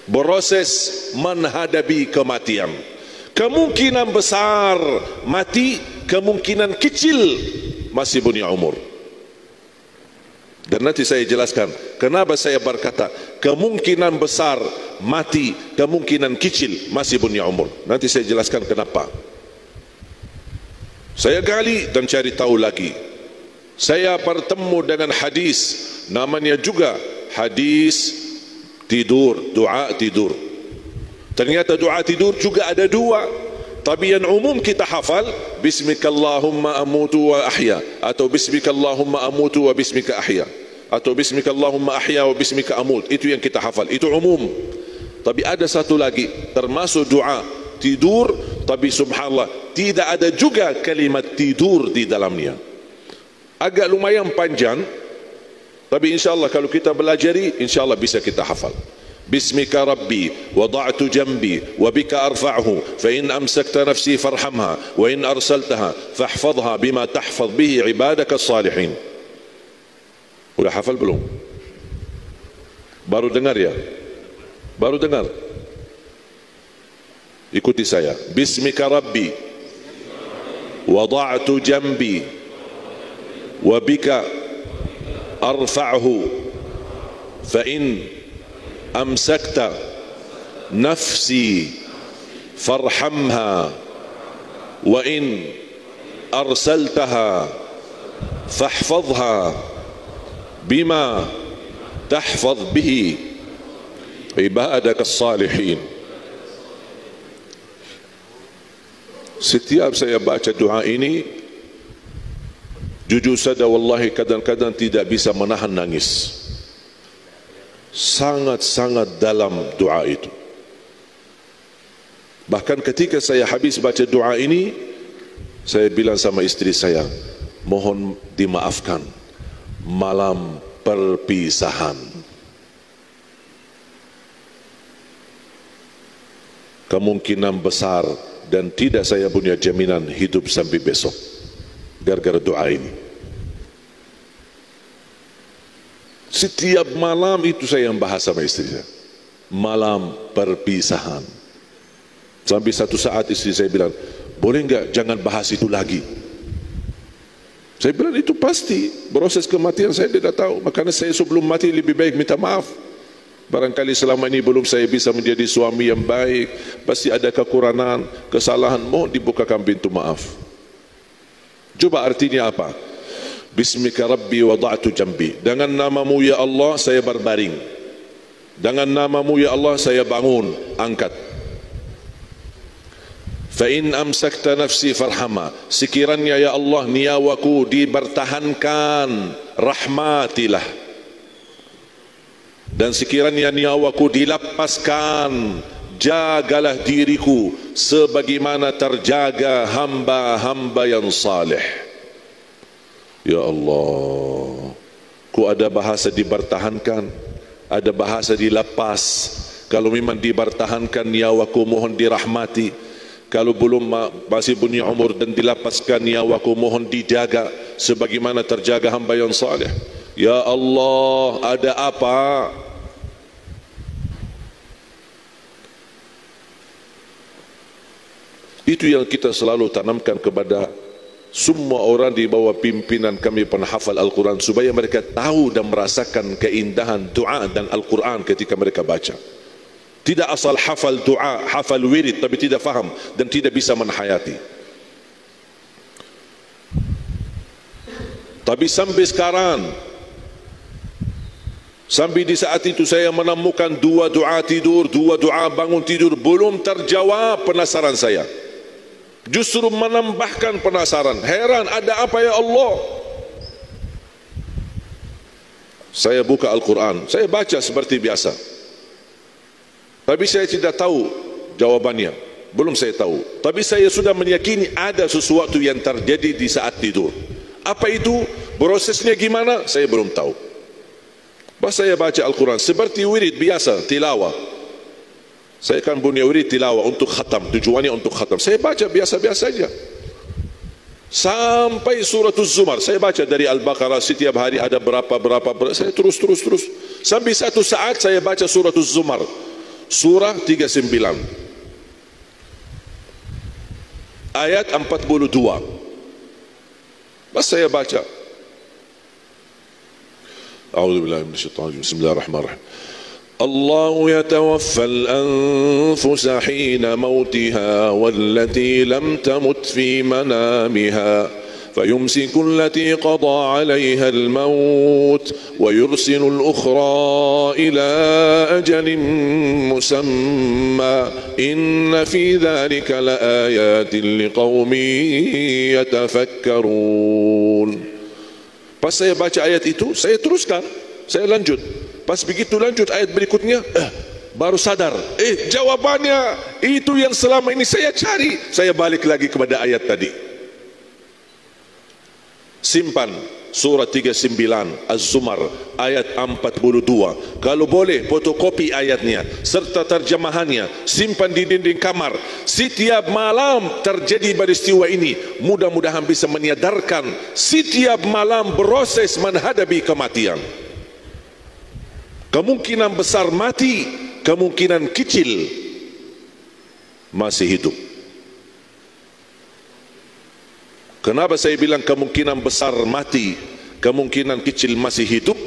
berproses menghadapi kematian. Kemungkinan besar mati, kemungkinan kecil masih punya umur. Dan nanti saya jelaskan kenapa saya berkata kemungkinan besar mati, kemungkinan kecil masih punya umur. Nanti saya jelaskan kenapa. Saya gali dan cari tahu lagi. Saya bertemu dengan hadis, namanya juga hadis tidur, doa tidur. Ternyata doa tidur juga ada dua, tapi yang umum kita hafal Bismikallahumma amutu wa ahya, atau Bismikallahumma amutu wa bismika ahya, atau Bismikallahumma ahya wa bismika amut. Itu yang kita hafal, itu umum. Tapi ada satu lagi termasuk doa tidur, tapi subhanallah tidak ada juga kalimat tidur di dalamnya. Agak lumayan panjang, tapi insyaAllah kalau kita belajari, insyaAllah bisa kita hafal. Bismika Rabbi wada'tu jambi wa bika arfa'hu fa in amsakta nafsi farhamha wa in arsaltaha fahfadha bima tahfad bihi ibadaka salihin. Udah hafal belum? Baru dengar ya? Baru dengar? Ikuti saya. Bismika Rabbi wada'tu jambi wa bika arfa'hu fa in amsakta nafsi farhamha wa in arsaltaha fahfadha bima tahfad bihi ibadaka salihin. Setiap saya baca doa ini, jujur saja wallahi kadang-kadang tidak bisa menahan nangis. Sangat-sangat dalam doa itu. Bahkan ketika saya habis baca doa ini, saya bilang sama istri saya, mohon dimaafkan malam perpisahan. Kemungkinan besar dan tidak saya punya jaminan hidup sampai besok gara-gara doa ini. Setiap malam itu saya yang bahas sama istri saya, malam perpisahan. Sampai satu saat istri saya bilang, boleh enggak jangan bahas itu lagi. Saya bilang itu pasti proses kematian saya tidak tahu, makanya saya sebelum mati lebih baik minta maaf. Barangkali selama ini belum saya bisa menjadi suami yang baik, pasti ada kekurangan, kesalahan, mohon dibukakan pintu maaf. Coba artinya apa? Bismika Rabbi wada'tu jambi. Dengan namamu ya Allah saya berbaring. Dengan namamu ya Allah saya bangun, angkat. Fa in amsakta nafsi farhama. Sekiranya ya Allah nyawaku dipertahankan, rahmatilah. Dan sekiranya nyawaku dilepaskan, jagalah diriku sebagaimana terjaga hamba-hamba yang saleh. Ya Allah, ku ada bahasa dipertahankan, ada bahasa dilepas. Kalau memang dipertahankan nyawaku mohon dirahmati. Kalau belum masih punya umur dan dilepaskan nyawaku mohon dijaga sebagaimana terjaga hamba yang saleh. Ya Allah, ada apa? Itu yang kita selalu tanamkan kepada semua orang di bawah pimpinan kami penghafal Al-Quran, supaya mereka tahu dan merasakan keindahan doa dan Al-Quran ketika mereka baca. Tidak asal hafal doa, hafal wirid tapi tidak faham dan tidak bisa menhayati. Tapi sampai sekarang, sampai di saat itu saya menemukan dua doa tidur, dua doa bangun tidur belum terjawab penasaran saya. Justru menambahkan penasaran, heran ada apa ya Allah. Saya buka Al-Quran, saya baca seperti biasa, tapi saya tidak tahu jawabannya, belum saya tahu. Tapi saya sudah meyakini ada sesuatu yang terjadi di saat tidur. Apa itu? Prosesnya gimana? Saya belum tahu. Pas saya baca Al-Quran seperti wirid biasa, tilawah. Saya kan punya wirid tilawah untuk khatam, tujuannya untuk khatam. Saya baca biasa-biasa saja sampai surah Az-Zumar. Saya baca dari Al-Baqarah, setiap hari ada berapa, saya terus sampai satu saat saya baca surah Az-Zumar. surah 39 ayat 42. Mas saya baca. A'udzubillahi minasyaitonir rajim. Bismillahirrahmanirrahim. الله يتوفى الأنفس حين موتها والتي لم تمت في منامها فيمسك التي قضى عليها الموت ويرسل الأخرى إلى أجل مسمى إن في ذلك لآيات لقوم يتفكرون. Pas saya baca ayat itu, saya teruskan, saya lanjut. Pas begitu lanjut ayat berikutnya, baru sadar, jawabannya itu yang selama ini saya cari. Saya balik lagi kepada ayat tadi. Simpan surah 39 Az-Zumar ayat 42. Kalau boleh fotokopi ayatnya serta terjemahannya, simpan di dinding kamar. Setiap malam terjadi peristiwa ini, mudah-mudahan bisa menyadarkan setiap malam proses menghadapi kematian. Kemungkinan besar mati, kemungkinan kecil masih hidup. Kenapa saya bilang kemungkinan besar mati, kemungkinan kecil masih hidup?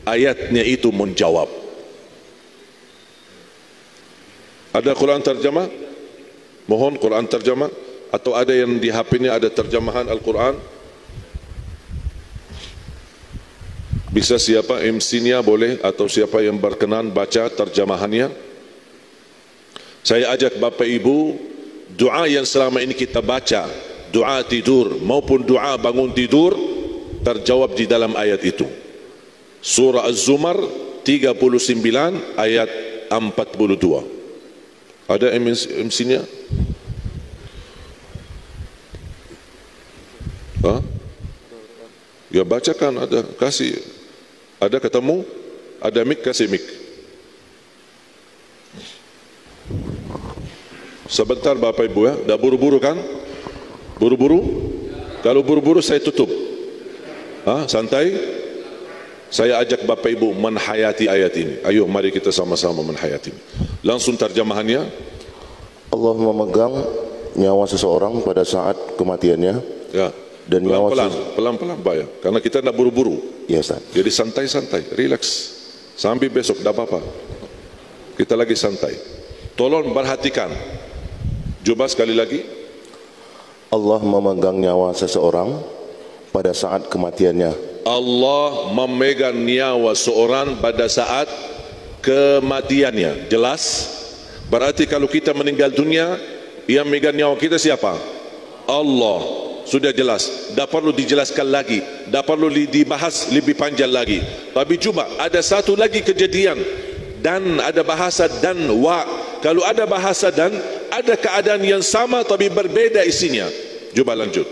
Ayatnya itu menjawab. Ada Quran terjemah? Mohon Quran terjemah. Atau ada yang di HP-nya ada terjemahan Al-Quran? Bisa siapa MC-nya boleh, atau siapa yang berkenan baca terjemahannya? Saya ajak Bapak Ibu, doa yang selama ini kita baca, doa tidur maupun doa bangun tidur, terjawab di dalam ayat itu. Surah Az-Zumar 39 ayat 42. Ada MC-nya? Ya bacakan, ada, kasih. Ada ketemu? Ada mic, kasih mic. Sebentar Bapak Ibu ya, dah buru-buru kan? Buru-buru? Kalau buru-buru saya tutup. Santai? Saya ajak Bapak Ibu menhayati ayat ini. Ayo mari kita sama-sama menhayati. Langsung terjemahannya. Allah memegang nyawa seseorang pada saat kematiannya. Ya. Dan pelan-pelan bayar, karena kita tidak buru-buru. Ya, Ustaz. Jadi santai-santai, relax. Sampai besok tidak apa-apa. Kita lagi santai. Tolong perhatikan. Coba sekali lagi. Allah memegang nyawa seseorang pada saat kematiannya. Allah memegang nyawa seorang pada saat kematiannya. Jelas? Berarti kalau kita meninggal dunia, yang memegang nyawa kita siapa? Allah. Sudah jelas, tak perlu dijelaskan lagi, tak perlu dibahas lebih panjang lagi. Tapi cuma ada satu lagi kejadian, dan ada bahasa dan wa. Kalau ada bahasa dan, ada keadaan yang sama tapi berbeda isinya. Coba lanjut.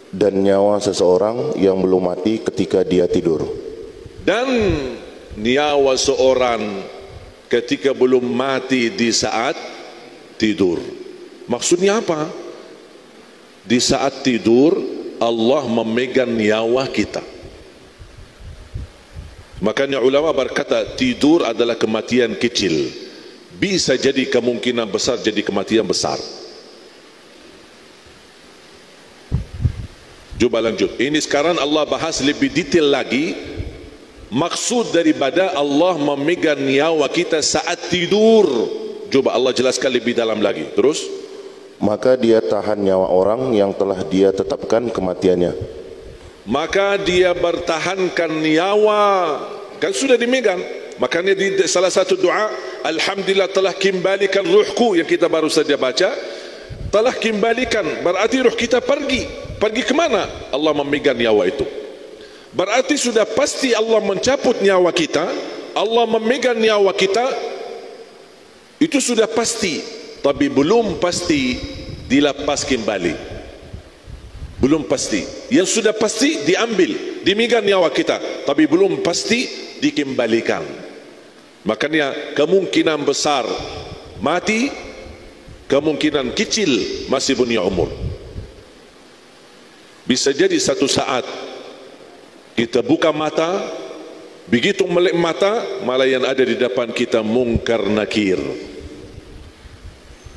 Dan nyawa seseorang yang belum mati ketika dia tidur. Dan nyawa seorang ketika belum mati di saat tidur. Maksudnya apa? Di saat tidur Allah memegang nyawa kita. Makanya ulama berkata tidur adalah kematian kecil, bisa jadi kemungkinan besar jadi kematian besar. Coba lanjut. Ini sekarang Allah bahas lebih detail lagi maksud daripada Allah memegang nyawa kita saat tidur. Coba Allah jelaskan lebih dalam lagi. Terus, maka dia tahan nyawa orang yang telah dia tetapkan kematiannya. Maka dia bertahankan nyawa, kan sudah dimegang. Makanya di salah satu doa, Alhamdulillah telah kembalikan ruhku, yang kita baru saja baca, telah kembalikan, berarti ruh kita pergi. Pergi ke mana? Allah memegang nyawa itu. Berarti sudah pasti Allah mencabut nyawa kita, Allah memegang nyawa kita, itu sudah pasti. Tapi belum pasti dilepas kembali. Belum pasti. Yang sudah pasti diambil, dimegang nyawa kita, tapi belum pasti dikembalikan. Makanya kemungkinan besar mati, kemungkinan kecil masih punya umur. Bisa jadi satu saat kita buka mata, Begitu melek mata, malah yang ada di depan kita mungkar nakir.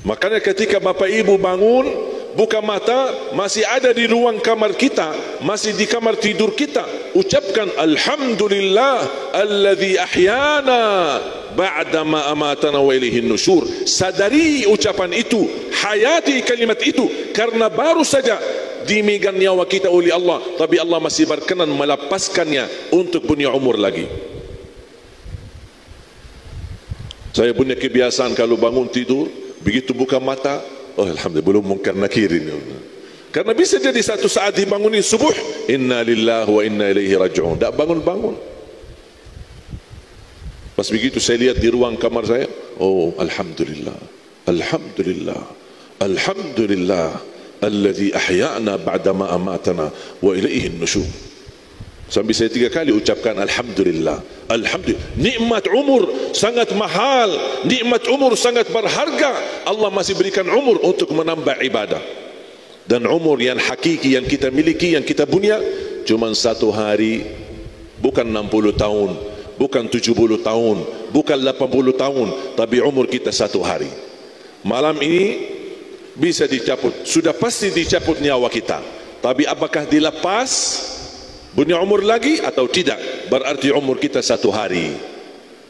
Makanya ketika Bapak Ibu bangun, buka mata, masih ada di ruang kamar kita, masih di kamar tidur kita, ucapkan Alhamdulillah alladzi ahyana ba'dama amatana wa ilaihin nusyur. Sadari ucapan itu, hayati kalimat itu, karena baru saja dimegang nyawa kita oleh Allah, tapi Allah masih berkenan melepaskannya untuk punya umur lagi. Saya punya kebiasaan kalau bangun tidur, begitu buka mata, oh alhamdulillah, belum mungkar nakir ini. Karena bisa jadi satu saat dibangunin subuh, inna lillahi wa inna ilaihi raji'un, tak bangun-bangun. Pas begitu saya lihat di ruang kamar saya, oh alhamdulillah, alhamdulillah, alhamdulillah alladzi ahya'na ba'dama amatana wa ilaihi nusyur. Sampai saya 3 kali ucapkan alhamdulillah, alhamdulillah. Nikmat umur sangat mahal, nikmat umur sangat berharga. Allah masih berikan umur untuk menambah ibadah. Dan umur yang hakiki yang kita miliki, yang kita punya, cuma 1 hari, bukan 60 tahun, bukan 70 tahun, bukan 80 tahun, tapi umur kita 1 hari. Malam ini bisa dicabut, sudah pasti dicabut nyawa kita, tapi apakah dilepas punya umur lagi atau tidak? Berarti umur kita 1 hari.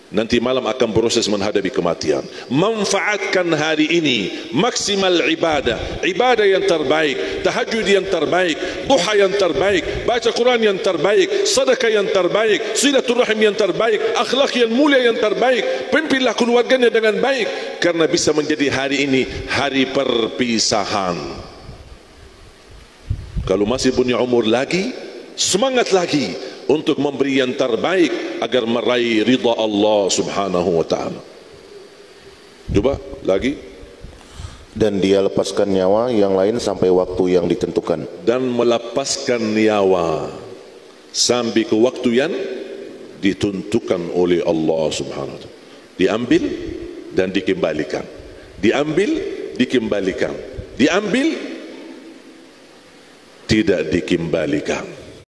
Nanti malam akan proses menghadapi kematian. Manfaatkan hari ini maksimal ibadah, ibadah yang terbaik, tahajud yang terbaik, duha yang terbaik, baca Quran yang terbaik, sedekah yang terbaik, silaturahim yang terbaik, akhlak yang mulia yang terbaik. Pimpinlah keluarganya dengan baik, karena bisa menjadi hari ini hari perpisahan. Kalau masih punya umur lagi, semangat lagi untuk memberi yang terbaik agar meraih ridha Allah Subhanahu wa taala. Coba lagi. Dan dia lepaskan nyawa yang lain sampai waktu yang ditentukan. Dan melepaskan nyawa sampai ke waktu yang ditentukan oleh Allah Subhanahu wa taala. Diambil dan dikembalikan. Diambil, dikembalikan. Diambil, tidak dikembalikan.